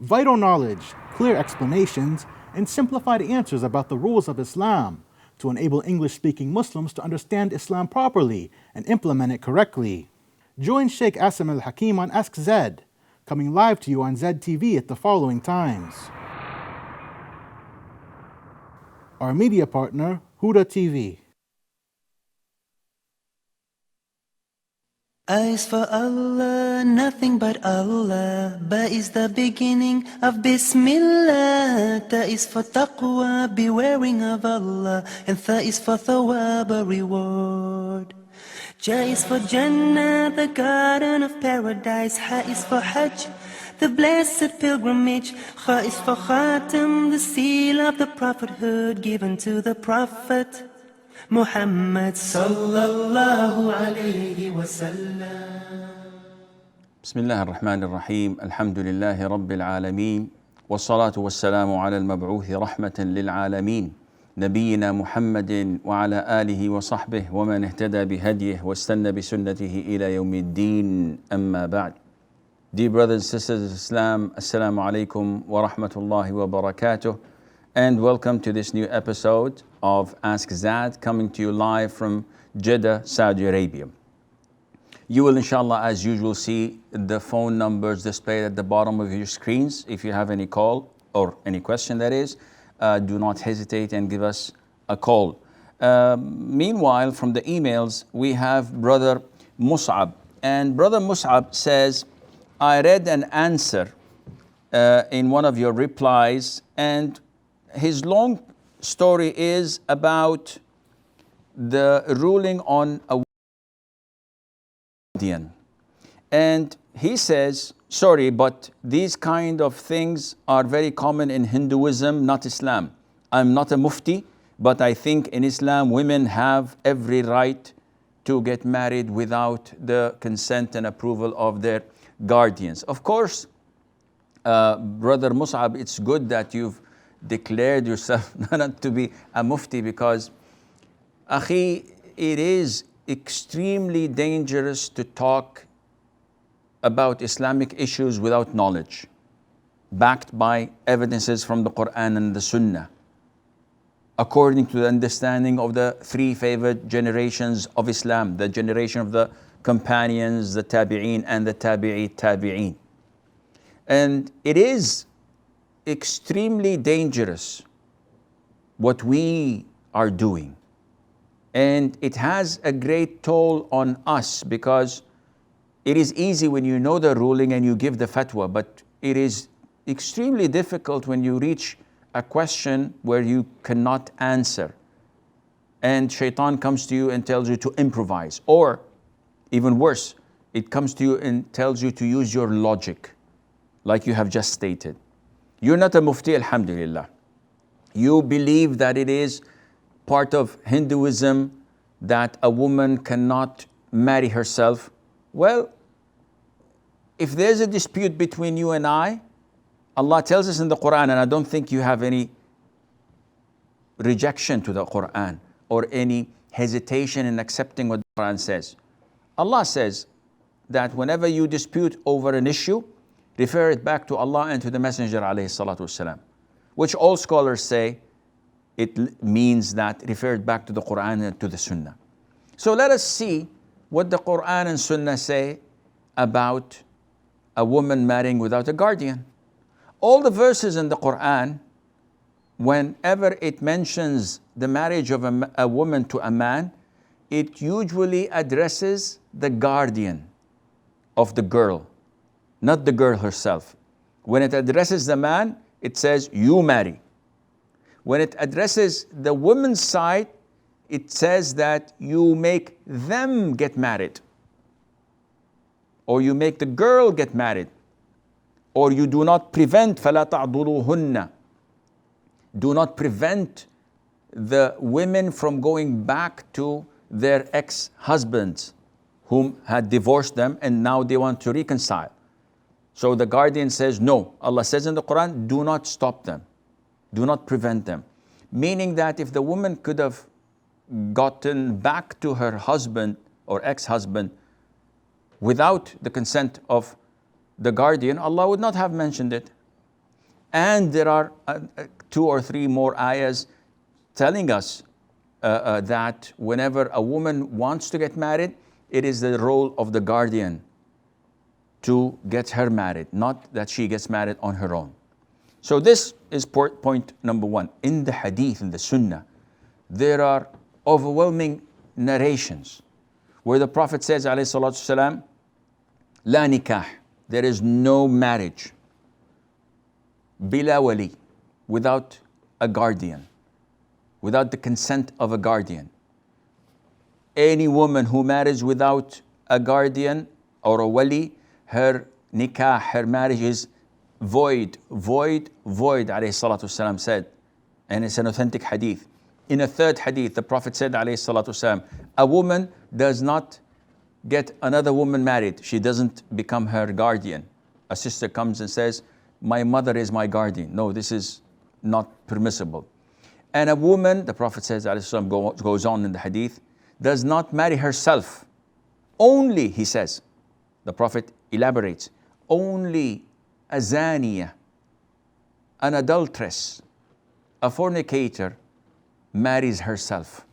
Vital knowledge, clear explanations, and simplified answers about the rules of Islam to enable English-speaking Muslims to understand Islam properly and implement it correctly. Join Sheikh Alhakeem on Ask Zad, coming live to you on Zad TV at the following times. Our media partner, Huda TV. A is for Allah, nothing but Allah. Ba is the beginning of Bismillah. Ta is for taqwa, bewaring of Allah. And Tha is for thawab, a reward. Ja is for Jannah, the garden of paradise. Ha is for Hajj, the blessed pilgrimage. Kha is for Khatam, the seal of the prophethood given to the Prophet Muhammad sallallahu alayhi wa sallam. Bismillah ar-Rahman ar-Rahim. Alhamdulillahi Rabbil Alameen. Wassalatu wassalamu ala al-mab'uthi rahmatan lil alameen. Nabiyyina Muhammadin wa ala alihi wa sahbihi wa man ihtada bihadyihi wa istanna bi sunnatihi ila yawmiddin. Amma ba'd. Dear brothers and sisters of Islam, Assalamu alaikum wa rahmatullahi wa barakatuh. And welcome to this new episode of Ask Zad, coming to you live from Jeddah, Saudi Arabia. You will inshallah as usual see the phone numbers displayed at the bottom of your screens. If you have any call or any question, that is, do not hesitate and give us a call. Meanwhile, from the emails, we have Brother Mus'ab. And Brother Mus'ab says, I read an answer in one of your replies, and his long story is about the ruling on a guardian. And he says, sorry, but these kind of things are very common in Hinduism, not Islam. I'm not a mufti, but I think in Islam women have every right to get married without the consent and approval of their guardians. Of course, Brother Mus'ab, it's good that you've declared yourself not to be a mufti, because akhi, it is extremely dangerous to talk about Islamic issues without knowledge, backed by evidences from the Quran and the Sunnah, according to the understanding of the three favored generations of Islam, the generation of the companions, the tabi'een, and the tabi'een. And it is extremely dangerous what we are doing, and it has a great toll on us, because it is easy when you know the ruling and you give the fatwa, but it is extremely difficult when you reach a question where you cannot answer, and shaitan comes to you and tells you to improvise, or even worse, it comes to you and tells you to use your logic, like you have just stated. You're not a mufti, alhamdulillah. You believe that it is part of Hinduism that a woman cannot marry herself. Well, if there's a dispute between you and I, Allah tells us in the Quran, and I don't think you have any rejection to the Quran or any hesitation in accepting what the Quran says. Allah says that whenever you dispute over an issue, refer it back to Allah and to the Messenger alayhi salatu wasalam, which all scholars say it means that refer it back to the Quran and to the Sunnah. So let us see what the Quran and Sunnah say about a woman marrying without a guardian. All the verses in the Quran, whenever it mentions the marriage of a woman to a man, it usually addresses the guardian of the girl, not the girl herself. When it addresses the man, it says, you marry. When it addresses the woman's side, it says that you make them get married, or you make the girl get married, or you do not prevent, فَلَا تَعْضُلُوهُنَّ. Do not prevent the women from going back to their ex-husbands whom had divorced them and now they want to reconcile. So the guardian says, no. Allah says in the Quran, do not stop them. Do not prevent them. Meaning that if the woman could have gotten back to her husband or ex-husband without the consent of the guardian, Allah would not have mentioned it. And there are 2 or 3 more ayahs telling us that whenever a woman wants to get married, it is the role of the guardian to get her married, not that she gets married on her own. So this is point number 1. In the hadith, in the sunnah, there are overwhelming narrations where the Prophet says, alayhi salatu wasalam, la nikah, there is no marriage, bila wali, without a guardian, without the consent of a guardian. Any woman who marries without a guardian or a wali, her nikah, her marriage is void, void, void, alayhi salatu wasalam said. And it's an authentic hadith. In a third hadith, the Prophet said, alayhi salatu wasalam, a woman does not get another woman married. She doesn't become her guardian. A sister comes and says, my mother is my guardian. No, this is not permissible. And a woman, the Prophet says, alayhi salam, goes on in the hadith, does not marry herself. Only, he says, the Prophet elaborates, only a zaniya, an adulteress, a fornicator marries herself.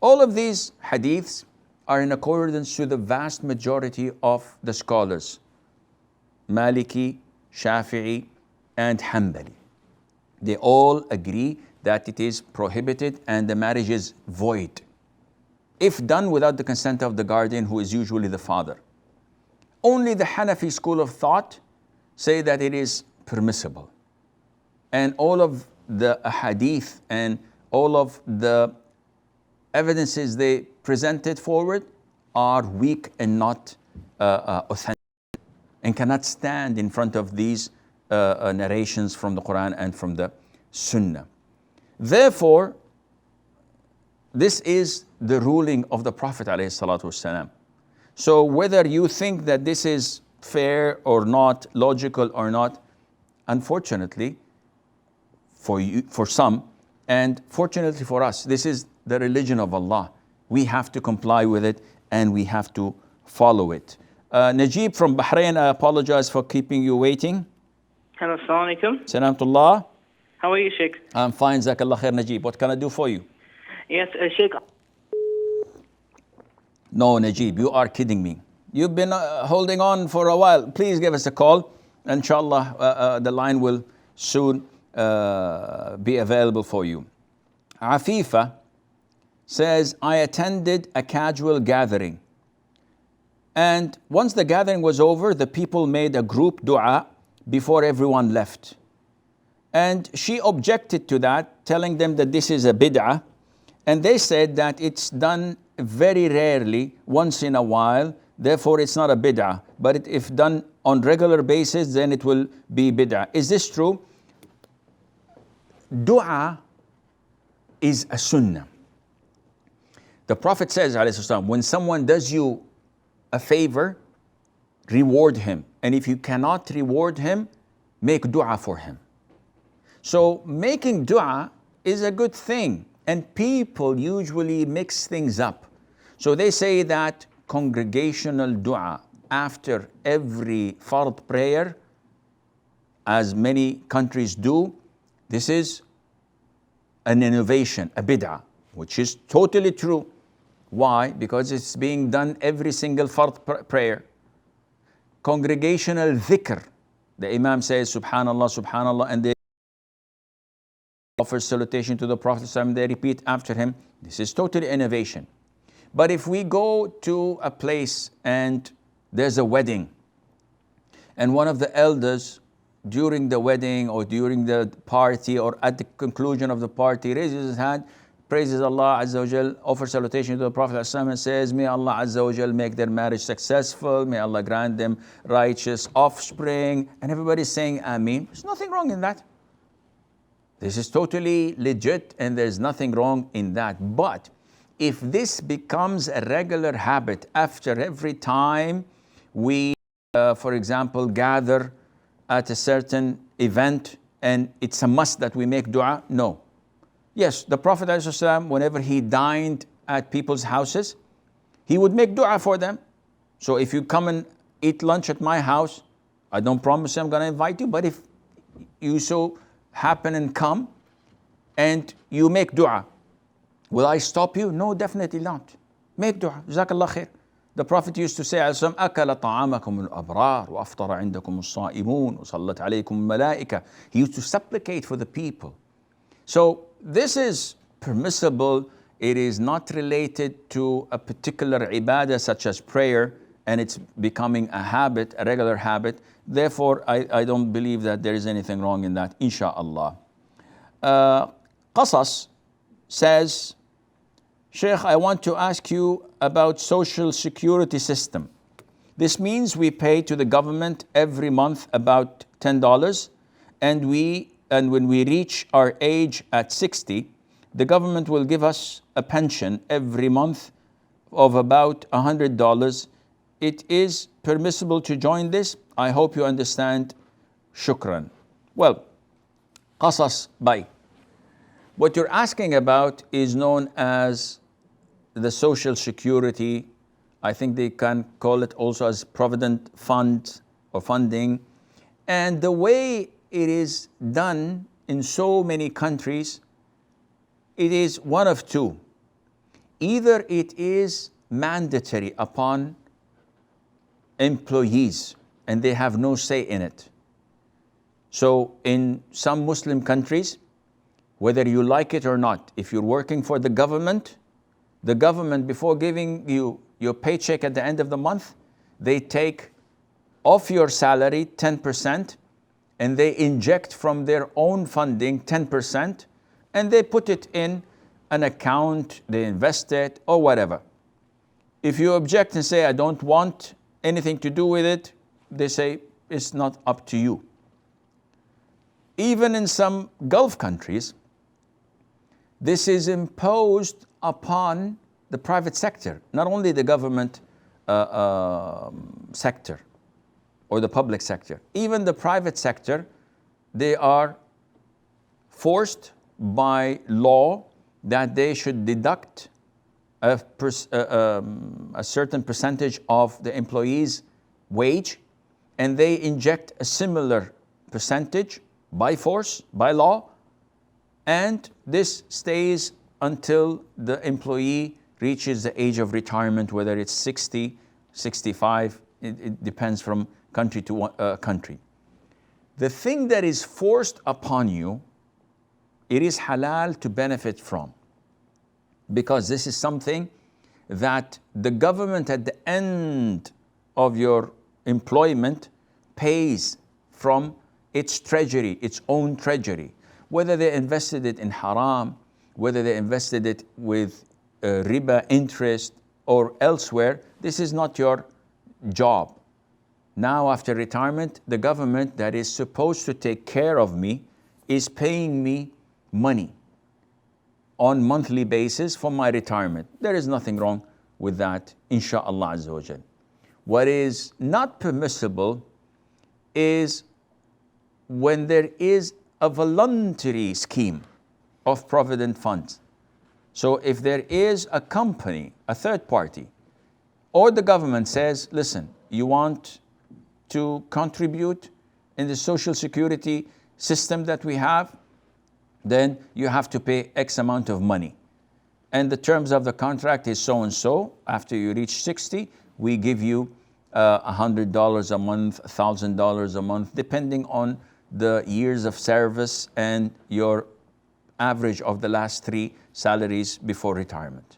All of these hadiths are in accordance to the vast majority of the scholars, Maliki, Shafi'i, and Hanbali. They all agree that it is prohibited and the marriage is void if done without the consent of the guardian, who is usually the father. Only the Hanafi school of thought say that it is permissible. And all of the hadith and all of the evidences they presented forward are weak and not authentic, and cannot stand in front of these narrations from the Quran and from the Sunnah. Therefore, this is the ruling of the Prophet ﷺ. So whether you think that this is fair or not, logical or not, unfortunately for you, for some, and fortunately for us, this is the religion of Allah. We have to comply with it and we have to follow it. Najib from Bahrain, I apologize for keeping you waiting. Hello, assalamu alaikum. Salamtullah. How are you, Sheikh? I'm fine, Zakallah khair, Najib. What can I do for you? Yes, Sheikh. No, Najib, you are kidding me. You've been holding on for a while. Please give us a call. Inshallah, the line will soon be available for you. Afifa says, I attended a casual gathering. And once the gathering was over, the people made a group dua before everyone left. And she objected to that, telling them that this is a bid'ah. And they said that it's done very rarely, once in a while, therefore it's not a bid'ah. But if done on regular basis, then it will be bid'ah. Is this true? Dua is a sunnah. The Prophet says, when someone does you a favor, reward him. And if you cannot reward him, make dua for him. So making dua is a good thing. And people usually mix things up. So they say that congregational dua after every fard prayer, as many countries do, this is an innovation, a bid'ah, which is totally true. Why? Because it's being done every single fard prayer. Congregational dhikr, the Imam says Subhanallah, Subhanallah, and they offer salutation to the Prophet and they repeat after him. This is totally innovation. But if we go to a place and there's a wedding, and one of the elders during the wedding or during the party or at the conclusion of the party raises his hand, praises Allah Azza wa Jal, offers salutation to the Prophet and says, may Allah Azza wa Jal make their marriage successful, may Allah grant them righteous offspring, and everybody's saying Ameen. There's nothing wrong in that. This is totally legit and there's nothing wrong in that. But if this becomes a regular habit after every time we, for example, gather at a certain event and it's a must that we make dua, no. Yes, the Prophet ﷺ, whenever he dined at people's houses, he would make dua for them. So if you come and eat lunch at my house, I don't promise you I'm going to invite you, but if you so happen and come and you make dua. Will I stop you? No, definitely not. Make dua. Jazakallah khair. The Prophet used to say, أكل طعامكم الأبرار وأفطر عندكم الصائمون وصلت عليكم الملائكة. He used to supplicate for the people. So this is permissible. It is not related to a particular ibadah such as prayer, and it's becoming a habit, a regular habit. Therefore, I don't believe that there is anything wrong in that, insha'Allah. Qasas says, Sheikh, I want to ask you about social security system. This means we pay to the government every month about $10, and when we reach our age at 60, the government will give us a pension every month of about $100. It is permissible to join this? I hope you understand. Shukran. Well, Qasas Bay. What you're asking about is known as the Social Security. I think they can call it also as Provident Fund or funding. And the way it is done in so many countries, it is one of two. Either it is mandatory upon employees and they have no say in it. So in some Muslim countries, whether you like it or not, if you're working for the government, before giving you your paycheck at the end of the month, they take off your salary 10% and they inject from their own funding 10%, and they put it in an account, they invest it or whatever. If you object and say, I don't want anything to do with it, they say, it's not up to you. Even in some Gulf countries, this is imposed upon the private sector, not only the government sector or the public sector. Even the private sector, they are forced by law that they should deduct a certain percentage of the employee's wage, and they inject a similar percentage by force, by law, and this stays until the employee reaches the age of retirement, whether it's 60, 65, it depends from country to country. The thing that is forced upon you, it is halal to benefit from, because this is something that the government at the end of your employment pays from its treasury, its own treasury. Whether they invested it in haram, whether they invested it with riba interest or elsewhere, this is not your job. Now after retirement, the government that is supposed to take care of me is paying me money on monthly basis for my retirement. There is nothing wrong with that, insha'Allah Azza wa Jal. What is not permissible is when there is a voluntary scheme of provident funds. So if there is a company, a third party, or the government says, listen, you want to contribute in the social security system that we have, then you have to pay X amount of money. And the terms of the contract is so and so. After you reach 60, we give you $100 a month, $1,000 a month, depending on the years of service and your average of the last 3 salaries before retirement.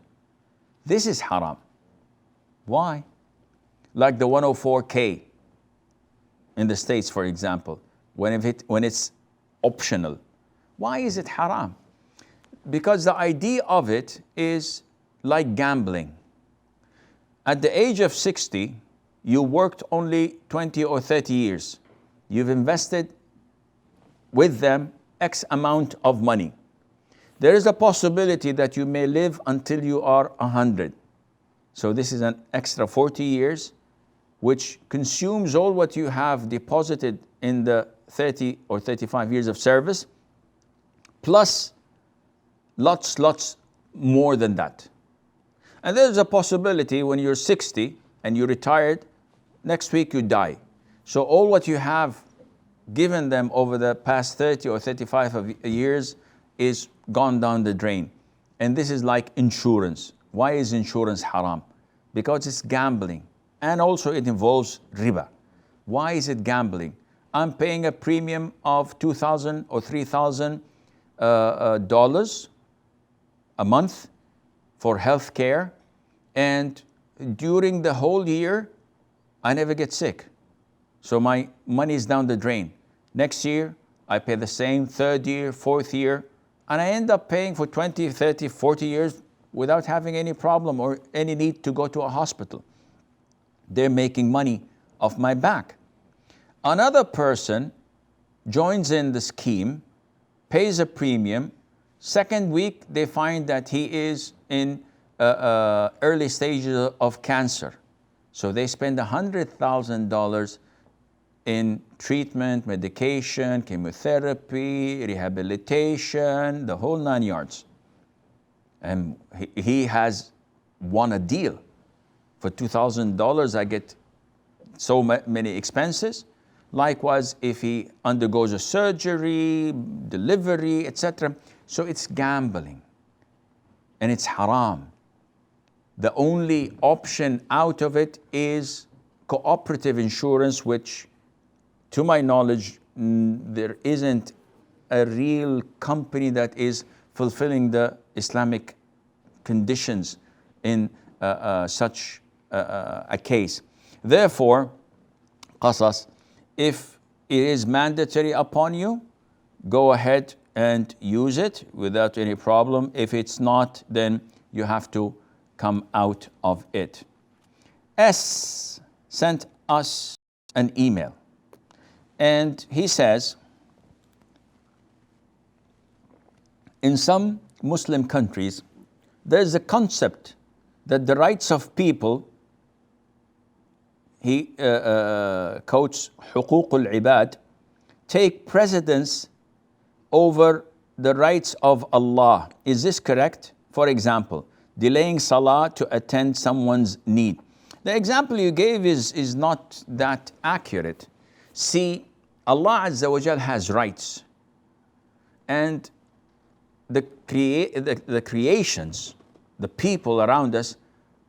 This is haram. Why? Like the 104K in the States, for example, when it's optional. Why is it haram? Because the idea of it is like gambling. At the age of 60, you worked only 20 or 30 years. You've invested with them X amount of money. There is a possibility that you may live until you are 100. So this is an extra 40 years, which consumes all what you have deposited in the 30 or 35 years of service, plus lots more than that. And there's a possibility when you're 60 and you're retired, next week you die. So all what you have given them over the past 30 or 35 years is gone down the drain. And this is like insurance. Why is insurance haram? Because it's gambling. And also it involves riba. Why is it gambling? I'm paying a premium of $2,000 or $3,000 dollars a month for health care. And during the whole year, I never get sick. So my money is down the drain. Next year, I pay the same, third year, fourth year, and I end up paying for 20, 30, 40 years without having any problem or any need to go to a hospital. They're making money off my back. Another person joins in the scheme, pays a premium. Second week, they find that he is in early stages of cancer. So they spend $100,000 in treatment, medication, chemotherapy, rehabilitation, the whole 9 yards. And he has won a deal. For $2,000, I get so many expenses. Likewise, if he undergoes a surgery, delivery, etc. So it's gambling. And it's haram. The only option out of it is cooperative insurance, which, to my knowledge, there isn't a real company that is fulfilling the Islamic conditions in such a case. Therefore, qasas, if it is mandatory upon you, go ahead and use it without any problem. If it's not, then you have to come out of it. S sent us an email, and he says, in some Muslim countries, there is a concept that the rights of people, he quotes حقوق العباد, take precedence over the rights of Allah. Is this correct? For example, delaying salah to attend someone's need. The example you gave is not that accurate. See, Allah Azza wa Jal has rights. And the creations, the people around us,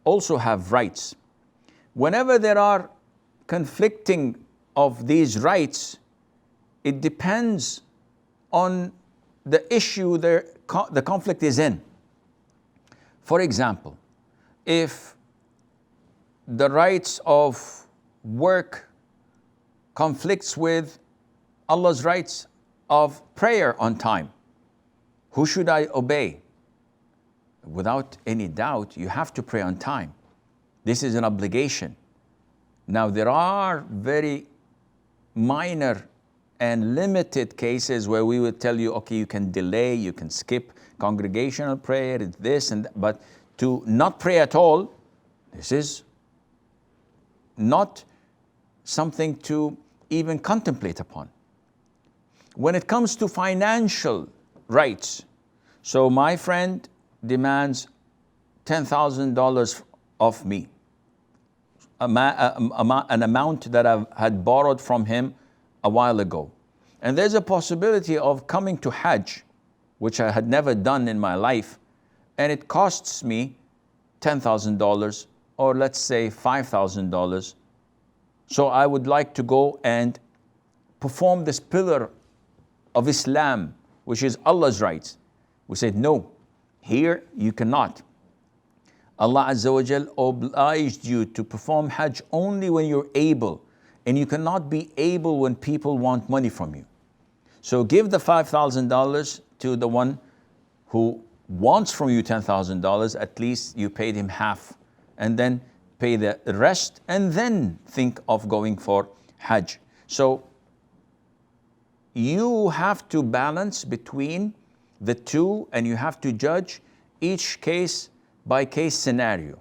also have rights. Whenever there are conflicting of these rights, it depends on the issue the conflict is in. For example, if the rights of work conflicts with Allah's rights of prayer on time, who should I obey? Without any doubt, you have to pray on time. This is an obligation. Now, there are very minor and limited cases where we would tell you, okay, you can delay, you can skip congregational prayer, this and that, but to not pray at all, this is not something to even contemplate upon. When it comes to financial rights, so my friend demands $10,000 of me, an amount that I had borrowed from him a while ago. And there's a possibility of coming to Hajj, which I had never done in my life, and it costs me $10,000 or let's say $5,000. So I would like to go and perform this pillar of Islam, which is Allah's rights. We said, no, here you cannot. Allah Azza wa Jal obliged you to perform Hajj only when you're able, and you cannot be able when people want money from you. So give the $5,000 to the one who wants from you $10,000, at least you paid him half, and then pay the rest, and then think of going for Hajj. So you have to balance between the two, and you have to judge each case by case scenario.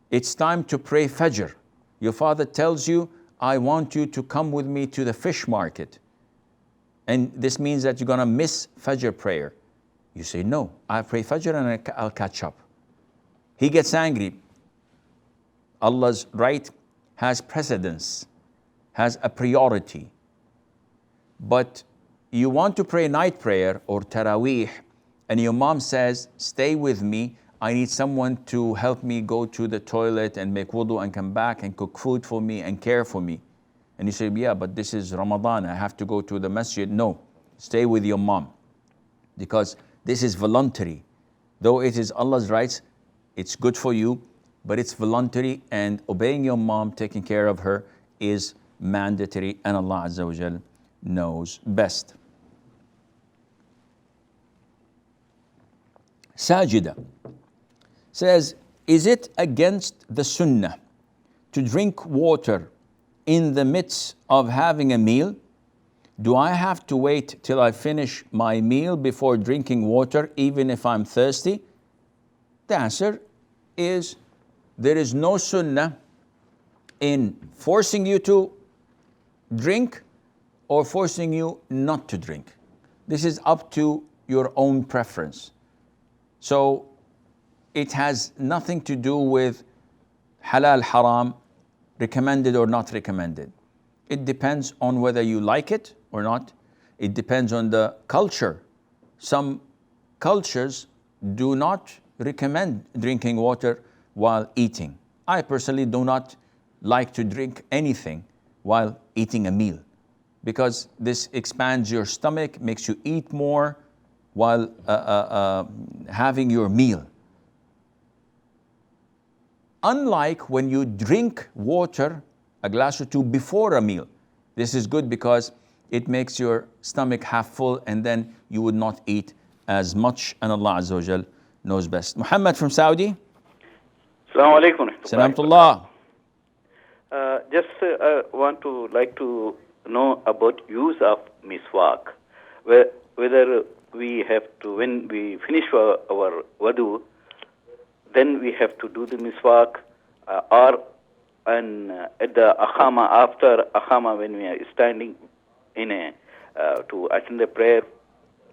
It's time to pray Fajr. Your father tells you, I want you to come with me to the fish market. And this means that you're gonna miss Fajr prayer. You say, no, I pray Fajr and I'll catch up. He gets angry. Allah's right has precedence, has a priority. but you want to pray night prayer or Taraweeh, and your mom says, stay with me, I need someone to help me go to the toilet and make wudu and come back and cook food for me and care for me. And you say, yeah, but this is Ramadan, I have to go to the masjid. No, stay with your mom, because this is voluntary. Though it is Allah's rights, it's good for you, but it's voluntary, and obeying your mom, taking care of her, is mandatory, and Allah Azza wa Jal knows best. Sajida says, is it against the sunnah to drink water in the midst of having a meal? Do I have to wait till I finish my meal before drinking water, even if I'm thirsty? The answer is, there is no sunnah in forcing you to drink or forcing you not to drink. This is up to your own preference. So it has nothing to do with halal, haram, recommended or not recommended. It depends on whether you like it or not. It depends on the culture. Some cultures do not recommend drinking water while eating. I personally do not like to drink anything while eating a meal, because this expands your stomach, makes you eat more while having your meal. Unlike when you drink water, a glass or two before a meal. This is good because it makes your stomach half full, and then you would not eat as much, and Allah Azza wa Jal knows best. Muhammad from Saudi. Assalamu alaikum. Salamtullah. Just want to like to know about use of miswak. Whether we have to, when we finish our wudu, then we have to do the miswak, or at the akhama, after akhama, when we are standing in to attend the prayer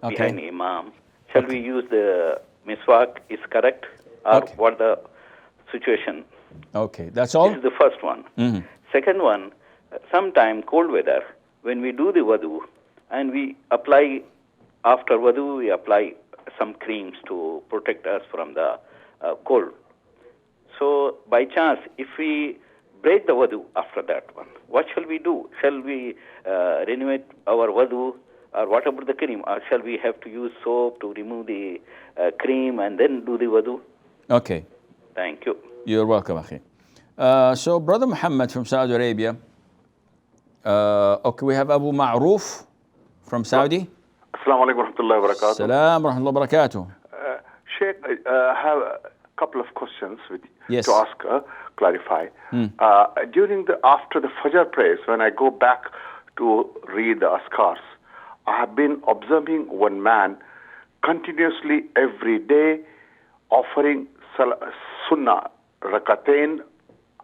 behind imam, shall we use the miswak? Is correct, or what the situation? Okay, that's all? This is the first one. Mm-hmm. Second one, sometime cold weather, when we do the wudu, and we apply, after wudu, we apply some creams to protect us from the cold. So, by chance, if we break the wudu after that one, what shall we do? Shall we renovate our wudu, or what about the cream? Or shall we have to use soap to remove the cream and then do the wudu? Okay. Thank you. You're welcome, Akhi. So, Brother Muhammad from Saudi Arabia. Okay, we have Abu Ma'ruf from Saudi. Assalamu alaikum wa rahmatullahi wa barakatuh. Salam wa rahmatullahi wa barakatuh. Sheikh, I have a couple of questions Yes. to ask, clarify. After the Fajr prayers, when I go back to read the Askars, I have been observing one man continuously every day offering Sunnah, Rakatain,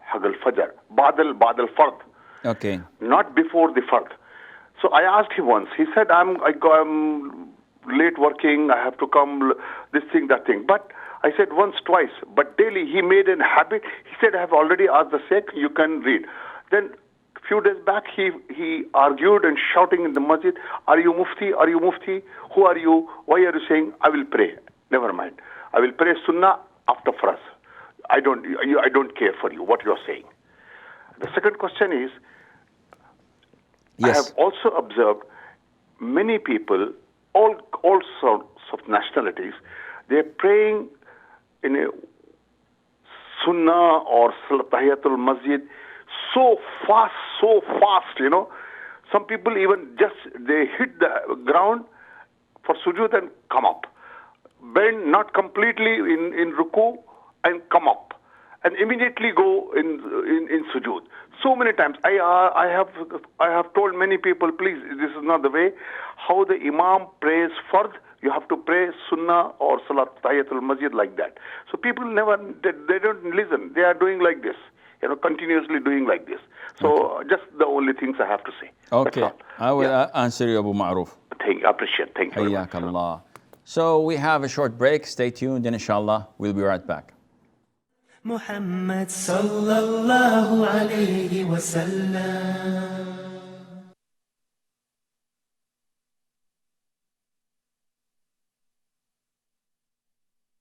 Hagel Fajr, Badal Fard. Okay. Not before the Fard. So I asked him once. He said, I'm late working, I have to come, this thing, that thing. But I said once, twice. But daily he made an habit. He said, I have already asked the Sheikh, you can read. Then a few days back, he argued and shouting in the masjid, are you Mufti? Are you Mufti? Who are you? Why are you saying, I will pray? Never mind. I will pray Sunnah after Faraz. I don't care for you, what you are saying. The second question is, Yes. I have also observed many people, all sorts of nationalities, they're praying in a Sunnah or Tahiyatul Masjid so fast, you know. Some people even they hit the ground for sujood and come up. Bend not completely in ruku and come up. And immediately go in sujood. So many times, I have told many people, please, this is not the way. How the Imam prays Fard, you have to pray Sunnah or Salat Tahiyatul Masjid like that. So people they don't listen. They are doing like this, continuously doing like this. So just the only things I have to say. Okay, I will answer you, Abu Ma'ruf. Appreciate. Thank you very much. Hayyakallah. So we have a short break. Stay tuned, and inshallah, we'll be right back. محمد صلى الله عليه وسلم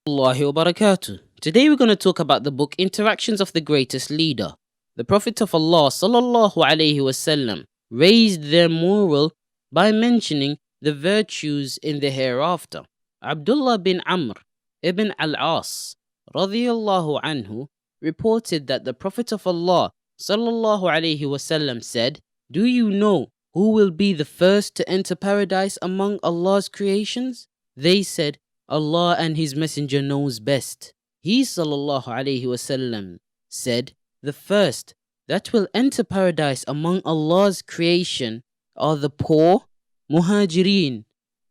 Allahi wa barakatuh. Today we're going to talk about the book Interactions of the Greatest Leader. The Prophet of Allah sallallahu alaihi wasallam raised their moral by mentioning the virtues in the hereafter. Abdullah bin Amr ibn al-As radiyallahu anhu reported that the Prophet of Allah sallallahu alaihi wasallam said, "Do you know who will be the first to enter paradise among Allah's creations?" They said, "Allah and His Messenger knows best." He sallallahu alaihi wasallam said, "The first that will enter paradise among Allah's creation are the poor muhajirin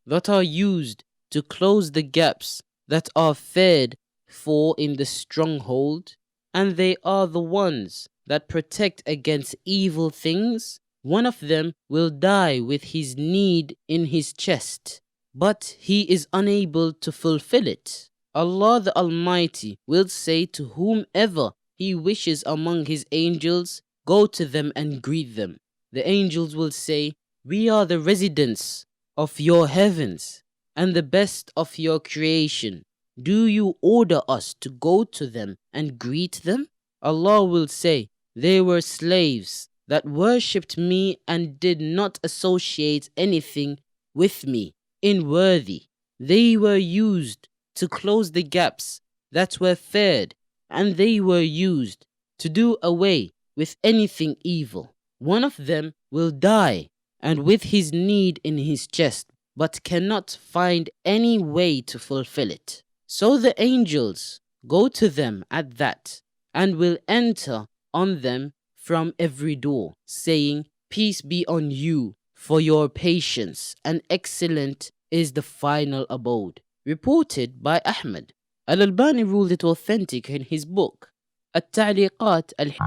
that are used to close the gaps that are fed for in the stronghold, and they are the ones that protect against evil things. One of them will die with his need in his chest, but he is unable to fulfill it. Allah the Almighty will say to whomever He wishes among His angels, go to them and greet them. The angels will say, we are the residents of your heavens and the best of your creation. Do you order us to go to them and greet them?" Allah will say, "They were slaves that worshipped me and did not associate anything with me unworthy. They were used to close the gaps that were fed, and they were used to do away with anything evil. One of them will die and with his need in his chest, but cannot find any way to fulfill it. So the angels go to them at that and will enter on them from every door, saying, peace be on you for your patience, and excellent is the final abode." Reported by Ahmad. Al-Albani ruled it authentic in his book, At-Ta'liqat al-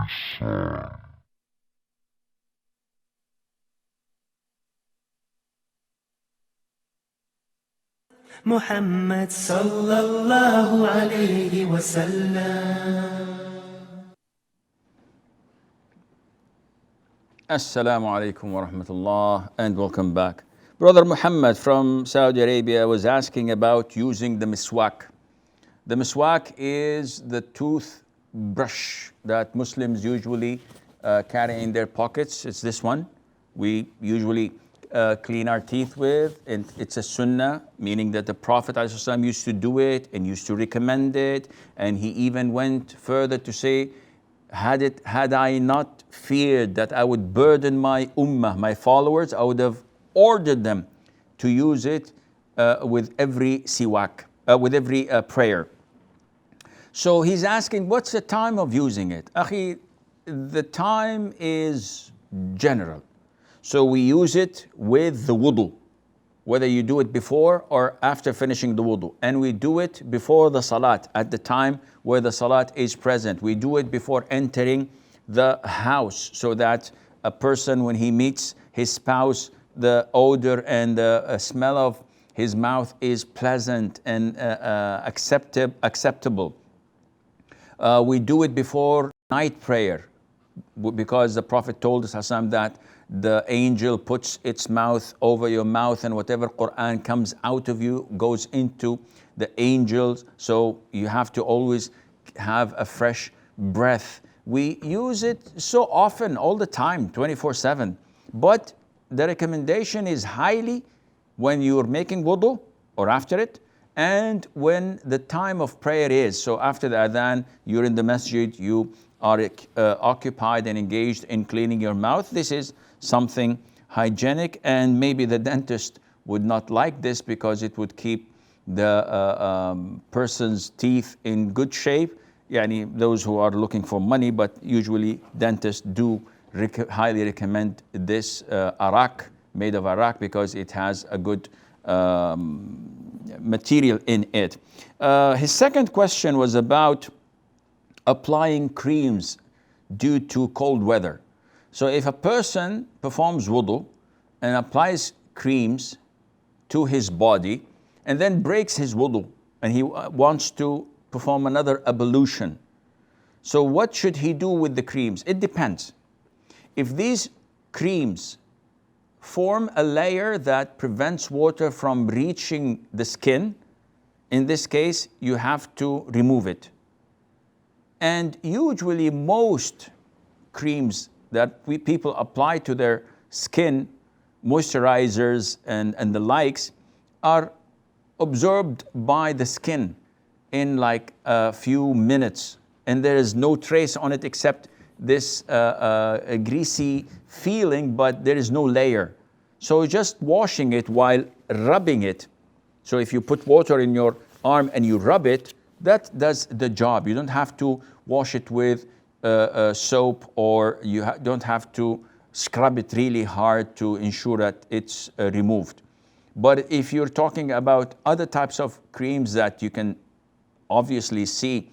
Muhammad sallallahu alayhi wa sallam. Assalamu alaikum wa rahmatullah, and welcome back. Brother Muhammad from Saudi Arabia was asking about using the miswak. The miswak is the toothbrush that Muslims usually carry in their pockets. It's this one. We usually clean our teeth with, and it's a sunnah, meaning that the Prophet ﷺ used to do it and used to recommend it, and he even went further to say, had I not feared that I would burden my ummah, my followers, I would have ordered them to use it with every siwak, with every prayer. So he's asking, what's the time of using it? Akhi, the time is general. So we use it with the wudu, whether you do it before or after finishing the wudu. And we do it before the salat, at the time where the salat is present. We do it before entering the house, so that a person, when he meets his spouse, the odor and the smell of his mouth is pleasant and acceptable. We do it before night prayer, because the Prophet told us that the angel puts its mouth over your mouth, and whatever Quran comes out of you goes into the angels. So you have to always have a fresh breath. We use it so often, all the time, 24/7. But the recommendation is highly when you're making wudu or after it, and when the time of prayer is. So after the adhan, you're in the masjid, you are occupied and engaged in cleaning your mouth. This is something hygienic, and maybe the dentist would not like this because it would keep the person's teeth in good shape. Yani those who are looking for money, but usually dentists do highly recommend this arak, made of arak, because it has a good material in it. His second question was about applying creams due to cold weather. So if a person performs wudu and applies creams to his body and then breaks his wudu and he wants to perform another ablution, so what should he do with the creams? It depends. If these creams form a layer that prevents water from reaching the skin, in this case, you have to remove it. And usually most creams that people apply to their skin, moisturizers and the likes, are absorbed by the skin in like a few minutes. And there is no trace on it except this greasy feeling, but there is no layer. So just washing it while rubbing it. So if you put water in your arm and you rub it, that does the job. You don't have to wash it with soap, or you don't have to scrub it really hard to ensure that it's removed. But if you're talking about other types of creams that you can obviously see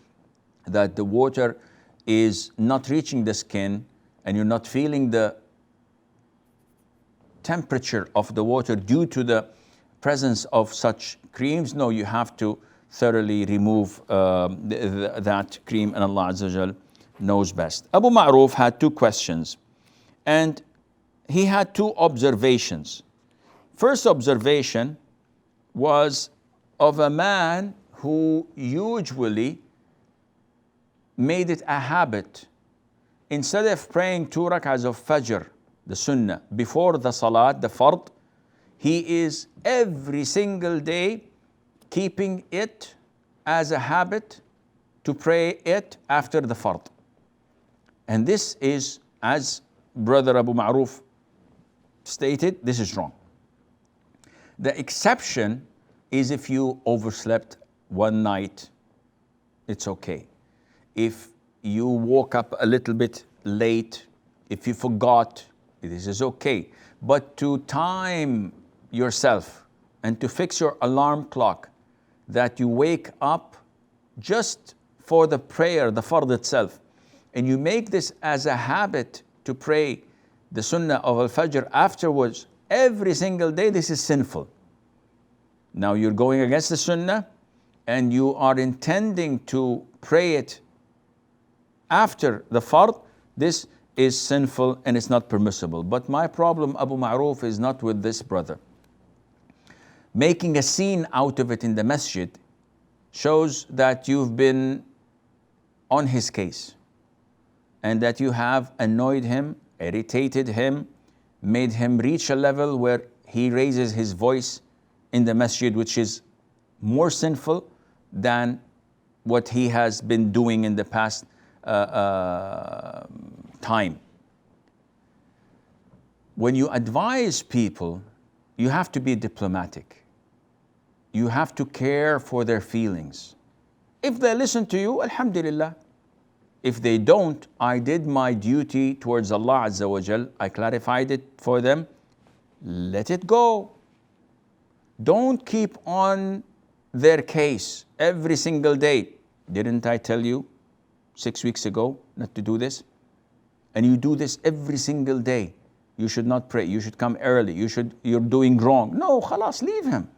that the water is not reaching the skin and you're not feeling the temperature of the water due to the presence of such creams, no, you have to thoroughly remove that cream, and Allah Azza wa Jal knows best. Abu Ma'ruf had two questions, and he had two observations. First observation was of a man who usually made it a habit, instead of praying 2 rak'ahs of Fajr, the Sunnah, before the Salat, the Fard, he is every single day keeping it as a habit to pray it after the Fard. And this is, as Brother Abu Ma'ruf stated, this is wrong. The exception is if you overslept one night, it's okay. If you woke up a little bit late, if you forgot, this is okay. But to time yourself and to fix your alarm clock that you wake up just for the prayer, the fard itself, and you make this as a habit to pray the Sunnah of Al-Fajr afterwards every single day, this is sinful. Now you're going against the Sunnah and you are intending to pray it after the Fard, this is sinful and it's not permissible. But my problem, Abu Ma'ruf, is not with this brother. Making a scene out of it in the masjid shows that you've been on his case and that you have annoyed him, irritated him, made him reach a level where he raises his voice in the masjid, which is more sinful than what he has been doing in the past time. When you advise people, you have to be diplomatic. You have to care for their feelings. If they listen to you, alhamdulillah. If they don't, I did my duty towards Allah Azza wa Jal. I clarified it for them. Let it go. Don't keep on their case every single day. Didn't I tell you 6 weeks ago not to do this? And you do this every single day. You should not pray. You should come early. You're doing wrong. No, khalas, leave him.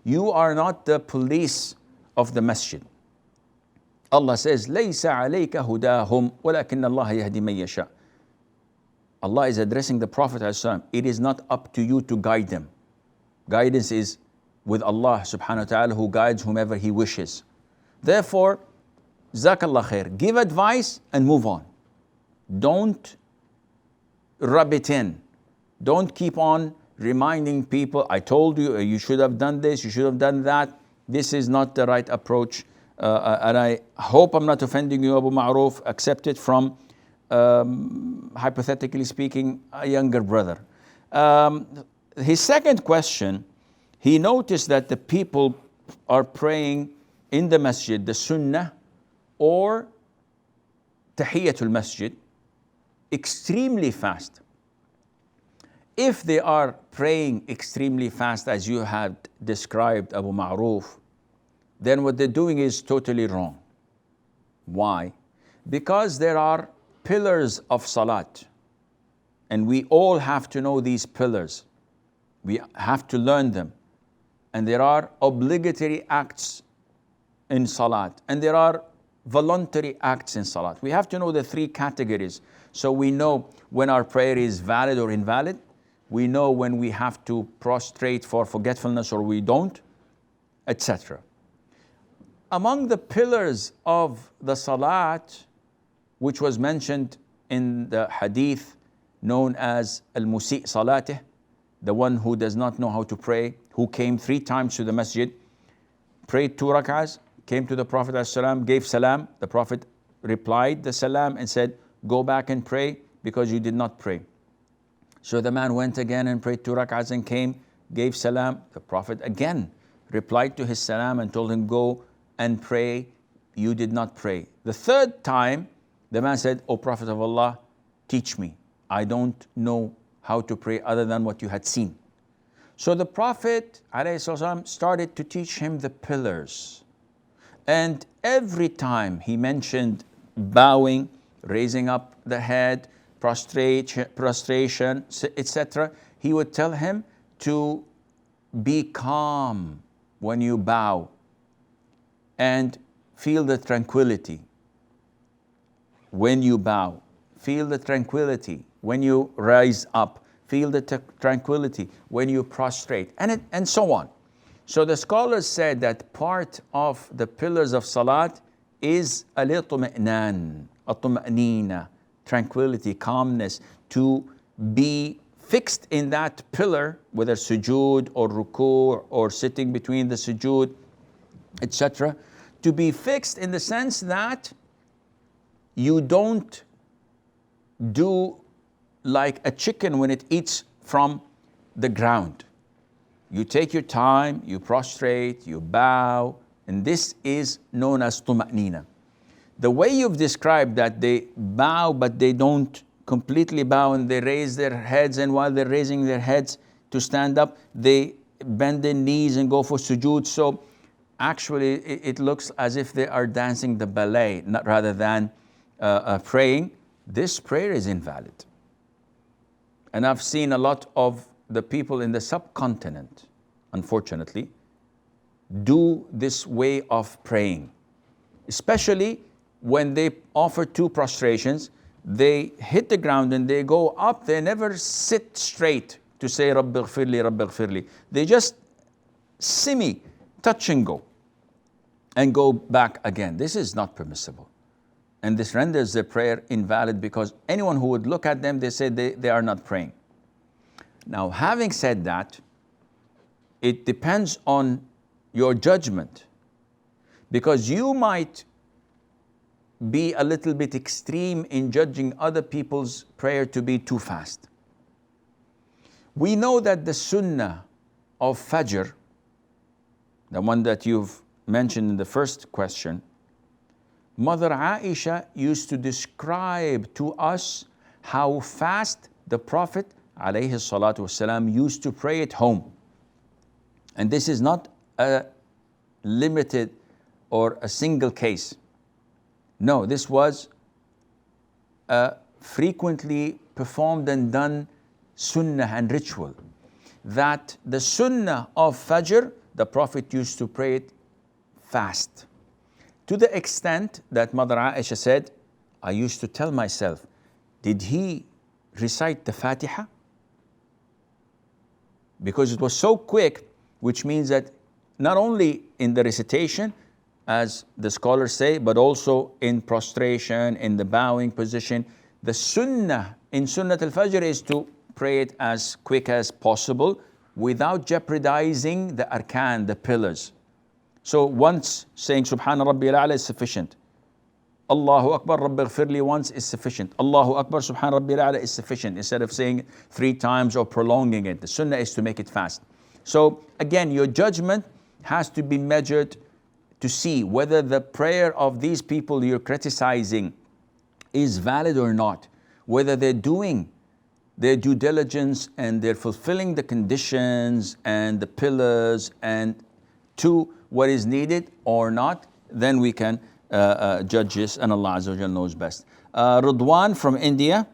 You are not the police of the masjid. Allah says, لَيْسَ عَلَيْكَ هُدَاهُمْ وَلَكِنَّ اللَّهَ يَهْدِي مَن يَشَاءُ. Allah is addressing the Prophet ﷺ. It is not up to you to guide them. Guidance is with Allah subhanahu wa ta'ala, who guides whomever He wishes. Therefore, Jazakallah khair. Give advice and move on. Don't rub it in. Don't keep on reminding people, I told you, you should have done this, you should have done that. This is not the right approach. And I hope I'm not offending you, Abu Ma'ruf. Accept it from, hypothetically speaking, a younger brother. His second question, he noticed that the people are praying in the masjid, the Sunnah or Tahiyyatul Masjid, extremely fast. If they are praying extremely fast as you had described, Abu Ma'ruf, then what they're doing is totally wrong. Why? Because there are pillars of salat, and we all have to know these pillars. We have to learn them. And there are obligatory acts in salat, and there are voluntary acts in salat. We have to know the three categories, so we know when our prayer is valid or invalid. We know when we have to prostrate for forgetfulness or we don't, etc. among the pillars of the salat, which was mentioned in the hadith known as al-musi' salatih, the one who does not know how to pray, who came 3 times to the masjid, prayed 2 rak'ahs, came to the Prophet ﷺ, gave salam. The Prophet replied the salam and said, go back and pray because you did not pray. So the man went again and prayed 2 rak'ahs and came, gave salam. The Prophet again replied to his salam and told him, go and pray, you did not pray. The 3rd time, the man said, O Prophet of Allah, teach me. I don't know how to pray other than what you had seen. So the Prophet ﷺ started to teach him the pillars. And every time he mentioned bowing, raising up the head, prostration, etc., he would tell him to be calm when you bow and feel the tranquility when you bow. Feel the tranquility when you rise up. Feel the tranquility when you prostrate, and so on. So the scholars said that part of the pillars of salat is al-itma'nan, at-tuma'nina, tranquility, calmness, to be fixed in that pillar, whether sujood or ruku' or sitting between the sujood, etc., to be fixed in the sense that you don't do like a chicken when it eats from the ground. You take your time, you prostrate, you bow, and this is known as tuma'nina. The way you've described that they bow but they don't completely bow and they raise their heads, and while they're raising their heads to stand up, they bend their knees and go for sujood. So actually it looks as if they are dancing the ballet rather than praying. This prayer is invalid. And I've seen a lot of the people in the subcontinent, unfortunately, do this way of praying. Especially when they offer 2 prostrations, they hit the ground and they go up, they never sit straight to say Rabbi ghfirli, Rabbi ghfirli. They just touch and go back again. This is not permissible. And this renders their prayer invalid, because anyone who would look at them, they say they are not praying. Now, having said that, it depends on your judgment, because you might be a little bit extreme in judging other people's prayer to be too fast. We know that the sunnah of Fajr, the one that you've mentioned in the first question, Mother Aisha used to describe to us how fast the Prophet ﷺ used to pray at home. And this is not a limited or a single case. No, this was a frequently performed and done sunnah and ritual. That the sunnah of Fajr, the Prophet used to pray it fast. To the extent that Mother Aisha said, I used to tell myself, did he recite the Fatiha? Because it was so quick, which means that not only in the recitation, as the scholars say, but also in prostration, in the bowing position. The sunnah in Sunnat al-Fajr is to pray it as quick as possible without jeopardizing the arkan, the pillars. So once saying Subhana Rabbi al-A'la is sufficient. Allahu Akbar, Rabbi ghfirli once is sufficient. Allahu Akbar, Subhana Rabbi al-A'la is sufficient, instead of saying 3 times or prolonging it. The sunnah is to make it fast. So again, your judgment has to be measured to see whether the prayer of these people you're criticizing is valid or not. Whether they're doing their due diligence and they're fulfilling the conditions and the pillars and to what is needed or not, then we can judge this, and Allah Azza wa Jalla knows best. Ridwan from India.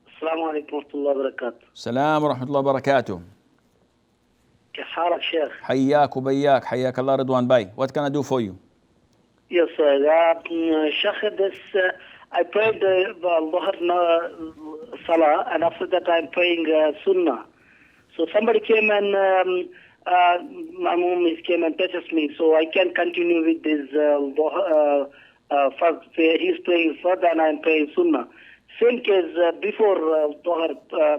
Assalamu alaikum wa rahmatullahi wa barakatuh. Salam wa rahmatullahi wa barakatuh. كيف حالك شيخ؟ حياك وبياك, حياك Allah Ridwan Bhai. What can I do for you? Yes, sir. Sheikh, I prayed the Dhuhr Salah, and after that I'm praying Sunnah. So somebody came and my mom came and touches me, so I can continue with this first prayer. He's praying Fard and I'm praying Sunnah. Same case before Dhuhr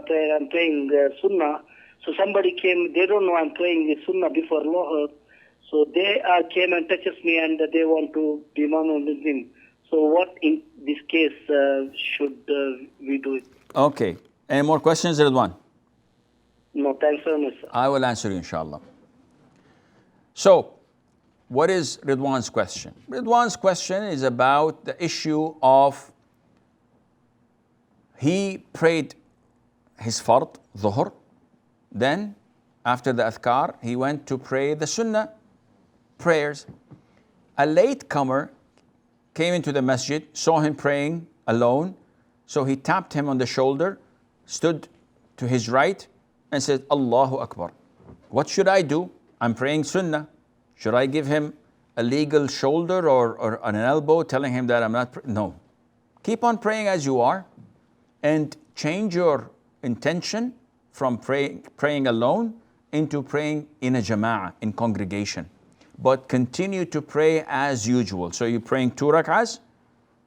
prayer, I'm praying Sunnah. So somebody came, they don't know I'm praying the Sunnah before Dhuhr. So they came and touches me and they want to be one with him. So what in this case should we do it? Okay. Any more questions, Ridwan? No, thanks very much, sir. I will answer you, inshallah. So, what is Ridwan's question? Ridwan's question is about the issue of he prayed his fard, dhuhr, then after the adhkar, he went to pray the sunnah prayers. A latecomer came into the masjid, saw him praying alone, so he tapped him on the shoulder, stood to his right, and said, Allahu Akbar. What should I do? I'm praying sunnah. Should I give him a legal shoulder or an elbow telling him that I'm not? No. Keep on praying as you are and change your intention from praying alone into praying in a jama'ah, in congregation. But continue to pray as usual. So you're praying 2 rak'ahs.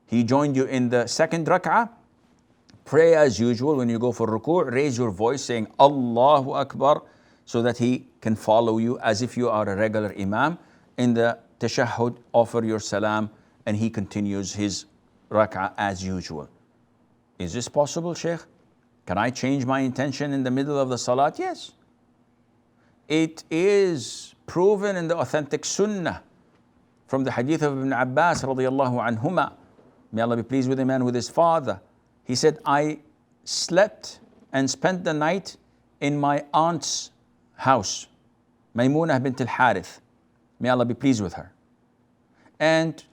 He joined you in the second rak'ah. Pray as usual. When you go for ruku', raise your voice saying Allahu Akbar so that he can follow you as if you are a regular imam. In the tashahhud, offer your salam and he continues his rak'ah as usual. Is this possible, Shaykh? Can I change my intention in the middle of the salat? Yes. It is proven in the authentic sunnah from the hadith of Ibn Abbas radiyallahu anhuma. May Allah be pleased with him and with his father. He said, I slept and spent the night in my aunt's house, Maymunah bint al-Harith. May Allah be pleased with her. And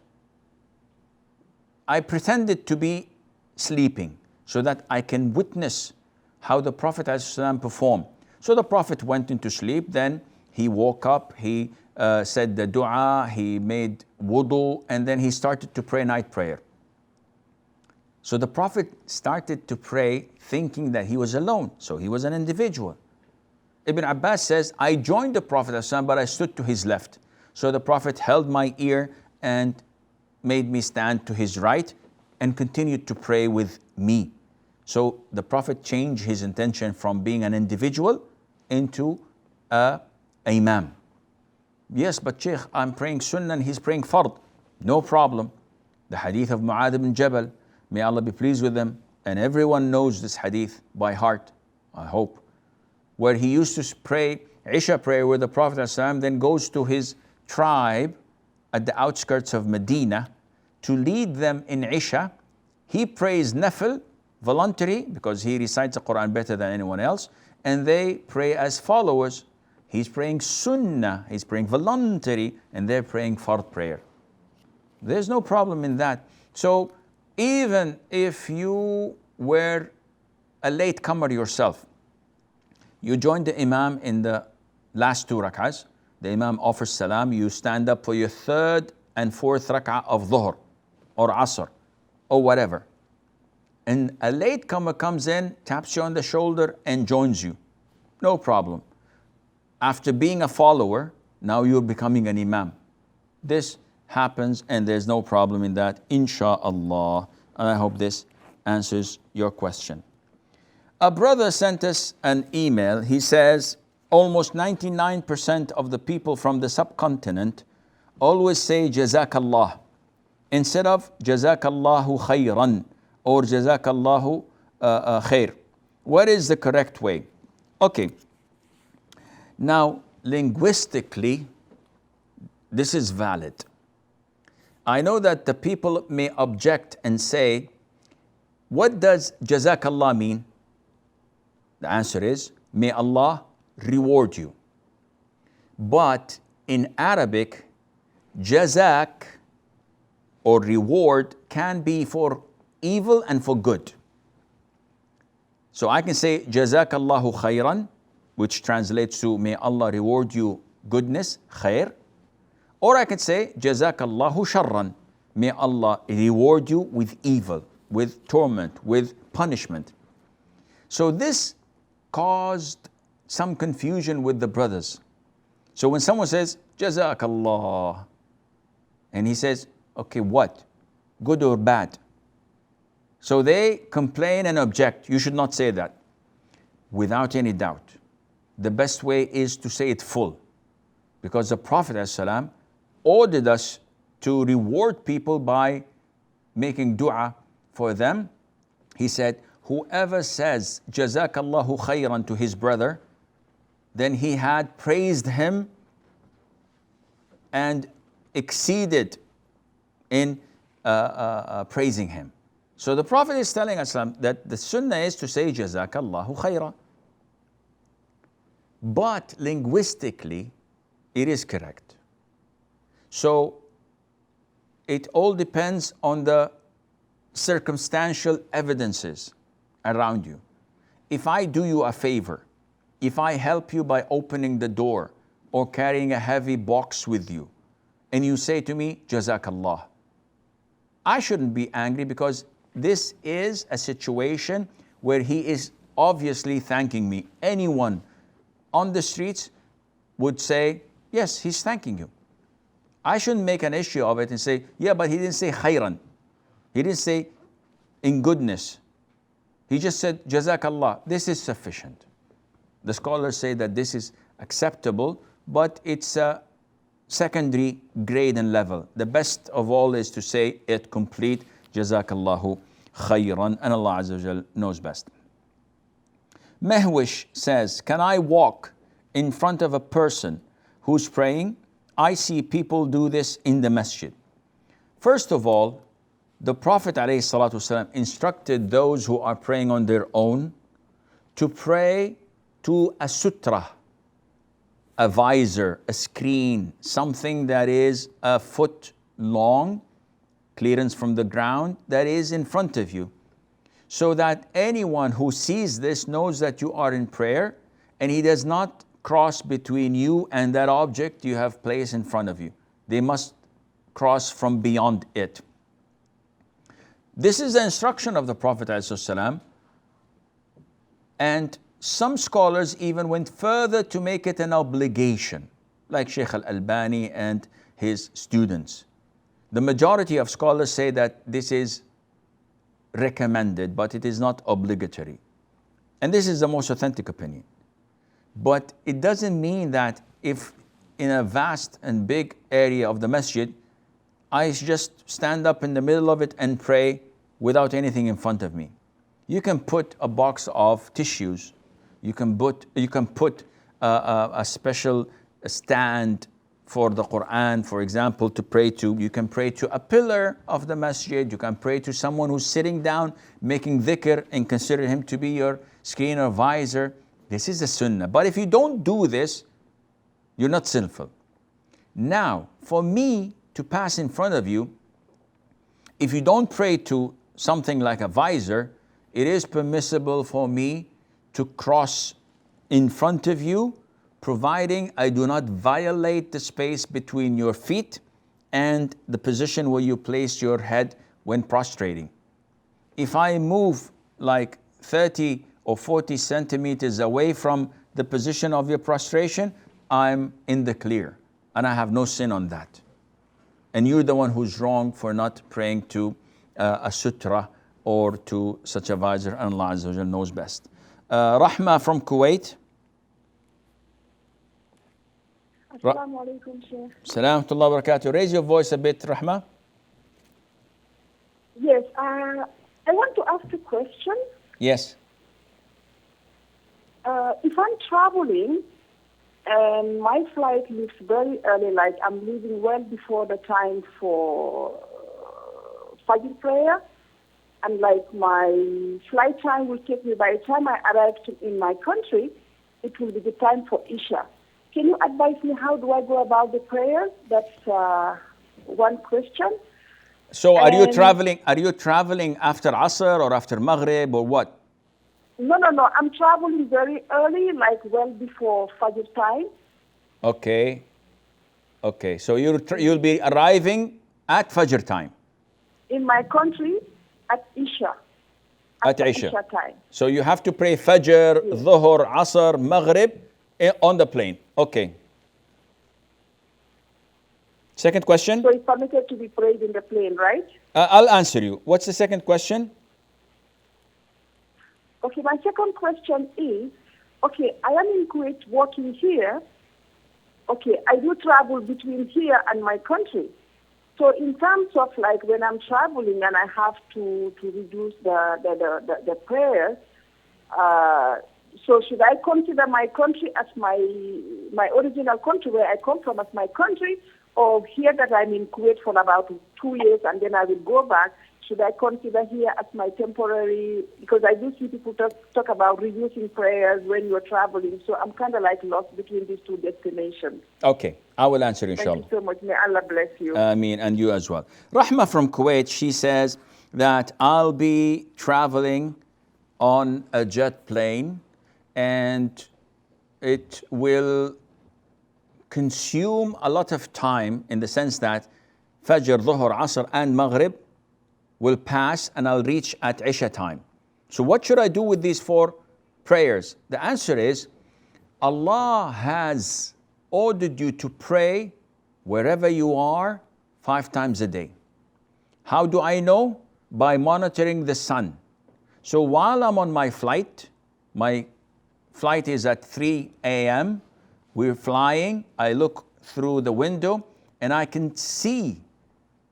I pretended to be sleeping so that I can witness how the Prophet ﷺ performed. So the Prophet went into sleep, then he woke up, he said the dua, he made wudu, and then he started to pray night prayer. So the Prophet started to pray thinking that he was alone, so he was an individual. Ibn Abbas says, I joined the Prophet ﷺ, but I stood to his left. So the Prophet held my ear and made me stand to his right and continued to pray with me. So the Prophet changed his intention from being an individual into a imam. Yes, but Shaykh, I'm praying sunnah and he's praying fard. No problem. The hadith of Mu'adh ibn Jabal, may Allah be pleased with them, and everyone knows this hadith by heart, I hope, where he used to pray Isha prayer where the Prophet ﷺ then goes to his tribe at the outskirts of Medina to lead them in Isha. He prays nafil, voluntary, because he recites the Quran better than anyone else, and they pray as followers. He's praying sunnah, he's praying voluntary, and they're praying fard prayer. There's no problem in that. So even if you were a latecomer yourself, you joined the Imam in the last 2 rak'ahs, the Imam offers salam, you stand up for your 3rd and 4th rak'ah of dhuhr or asr or whatever. And a latecomer comes in, taps you on the shoulder and joins you. No problem. After being a follower, now you're becoming an Imam. This happens and there's no problem in that, insha'Allah. And I hope this answers your question. A brother sent us an email. He says, almost 99% of the people from the subcontinent always say Jazakallah instead of Jazakallahu khayran or Jazakallahu khair. What is the correct way? Okay. Now, linguistically, this is valid. I know that the people may object and say, what does Jazakallah mean? The answer is, may Allah reward you. But in Arabic, jazak or reward can be for evil and for good. So I can say Jazakallahu khayran, which translates to may Allah reward you goodness, khair. Or I can say Jazakallahu sharran, may Allah reward you with evil, with torment, with punishment. So this caused some confusion with the brothers. So when someone says, Jazakallah, and he says, okay, what? Good or bad? So they complain and object. You should not say that. Without any doubt, the best way is to say it full. Because the Prophet ﷺ ordered us to reward people by making dua for them. He said, whoever says Jazakallahu khayran to his brother, then he had praised him and exceeded in praising him. So the Prophet is telling us that the sunnah is to say Jazakallahu khayran. But linguistically, it is correct. So it all depends on the circumstantial evidences around you. If I do you a favor, if I help you by opening the door or carrying a heavy box with you, and you say to me, Jazakallah, I shouldn't be angry because this is a situation where he is obviously thanking me. Anyone on the streets would say, yes, he's thanking you. I shouldn't make an issue of it and say, yeah, but he didn't say khayran. He didn't say in goodness. He just said, Jazakallah. This is sufficient. The scholars say that this is acceptable, but it's a secondary grade and level. The best of all is to say it complete, Jazakallahu khayran, and Allah Azza wa Jal knows best. Mehwish says, can I walk in front of a person who's praying? I see people do this in the masjid. First of all, the Prophet ﷺ instructed those who are praying on their own to pray to a sutra, a visor, a screen, something that is a foot long, clearance from the ground, that is in front of you, so that anyone who sees this knows that you are in prayer and he does not cross between you and that object you have placed in front of you. They must cross from beyond it. This is the instruction of the Prophet ﷺ, and some scholars even went further to make it an obligation, like Sheikh Al-Albani and his students. The majority of scholars say that this is recommended, but it is not obligatory. And this is the most authentic opinion. But it doesn't mean that if in a vast and big area of the masjid, I just stand up in the middle of it and pray without anything in front of me. You can put a box of tissues. You can put a special stand for the Quran, for example, to pray to. You can pray to a pillar of the masjid. You can pray to someone who's sitting down making dhikr and consider him to be your screen or visor. This is the sunnah. But if you don't do this, you're not sinful. Now, for me to pass in front of you, if you don't pray to something like a visor, it is permissible for me to cross in front of you, providing I do not violate the space between your feet and the position where you place your head when prostrating. If I move like 30 or 40 centimeters away from the position of your prostration, I'm in the clear and I have no sin on that. And you're the one who's wrong for not praying to a sutra or to such a visor, and Allah Azza wa Jal knows best. Rahma from Kuwait. Assalamu alaikum, Sheikh. Salam wa rahmatullahi wa barakatuh. Raise your voice a bit, Rahma. Yes, I want to ask a question. Yes. If I'm traveling and my flight leaves very early, like I'm leaving well before the time for Fajr prayer, and like my flight time will take me, by the time I arrive in my country, it will be the time for Isha. Can you advise me how do I go about the prayer? That's one question. So are you traveling after Asr or after Maghrib or what? No. I'm traveling very early, like well before Fajr time. Okay. So you'll be arriving at Fajr time. In my country, at Isha. At Isha time. So you have to pray Fajr, Dhuhr, Asr, Maghrib on the plane. Okay. Second question? So it's permitted to be prayed in the plane, right? I'll answer you. What's the second question? Okay, my second question is, okay, I am in Kuwait working here. Okay, I do travel between here and my country. So in terms of like when I'm traveling and I have to reduce the prayers, so should I consider my country as my original country where I come from as my country, or here that I'm in Kuwait for about 2 years and then I will go back, should I consider here as my temporary, because I do see people talk about reducing prayers when you're traveling, so I'm kind of like lost between these two destinations. Okay, I will answer inshallah. Thank you so much. May Allah bless you. Ameen, and you as well. Rahma from Kuwait, she says that I'll be traveling on a jet plane and it will consume a lot of time in the sense that Fajr, Dhuhr, Asr and Maghrib will pass and I'll reach at Isha time. So what should I do with these 4 prayers? The answer is Allah has ordered you to pray wherever you are 5 times a day. How do I know? By monitoring the sun. So while I'm on my flight is at 3 a.m., we're flying, I look through the window and I can see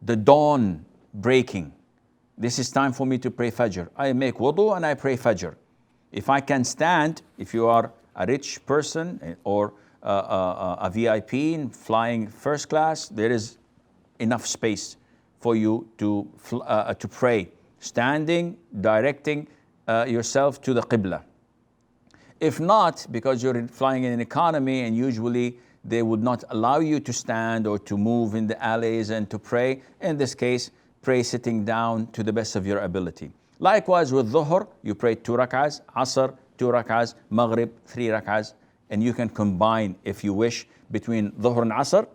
the dawn breaking. This is time for me to pray Fajr. I make wudu and I pray Fajr. If I can stand, if you are a rich person or a VIP in flying first class, there is enough space for you to pray, standing, directing yourself to the Qibla. If not, because you're flying in an economy and usually they would not allow you to stand or to move in the alleys and to pray, in this case, pray sitting down to the best of your ability. Likewise with Dhuhr, you pray 2 rak'ahs, Asr, 2 rak'ahs, Maghrib, 3 rak'ahs, and you can combine, if you wish, between Dhuhr and Asr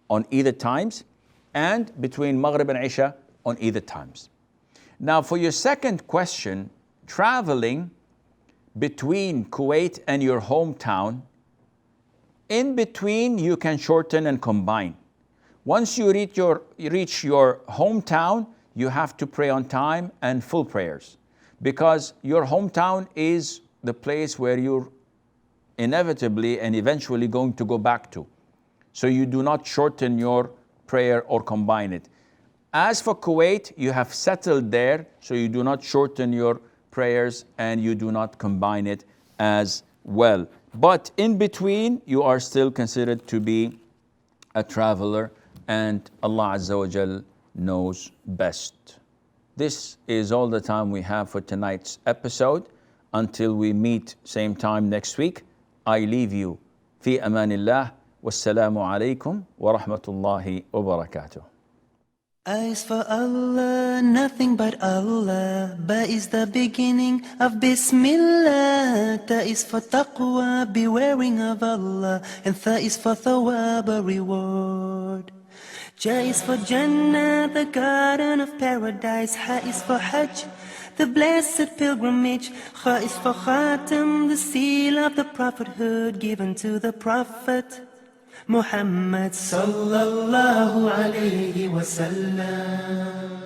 on either times, and between Maghrib and Isha on either times. Now for your second question, traveling between Kuwait and your hometown, in between you can shorten and combine. Once you reach your hometown, you have to pray on time and full prayers, because your hometown is the place where you're inevitably and eventually going to go back to. So you do not shorten your prayer or combine it. As for Kuwait, you have settled there, so you do not shorten your prayers and you do not combine it as well. But in between, you are still considered to be a traveler, and Allah Azza wa Jal knows best. This is all the time we have for tonight's episode. Until we meet same time next week, I leave you fi amanillah. Wassalamu alaikum wa rahmatullahi wa barakatuh. Eyes for Allah, nothing but Allah. Ba is the beginning of Bismillah. Ta is for taqwa, bewaring of Allah. And Tha is for thawab, a reward. Ja is for Jannah, the garden of paradise. Ha is for Hajj, the blessed pilgrimage. Kha is for Khatam, the seal of the prophethood given to the Prophet Muhammad sallallahu alayhi wa sallam.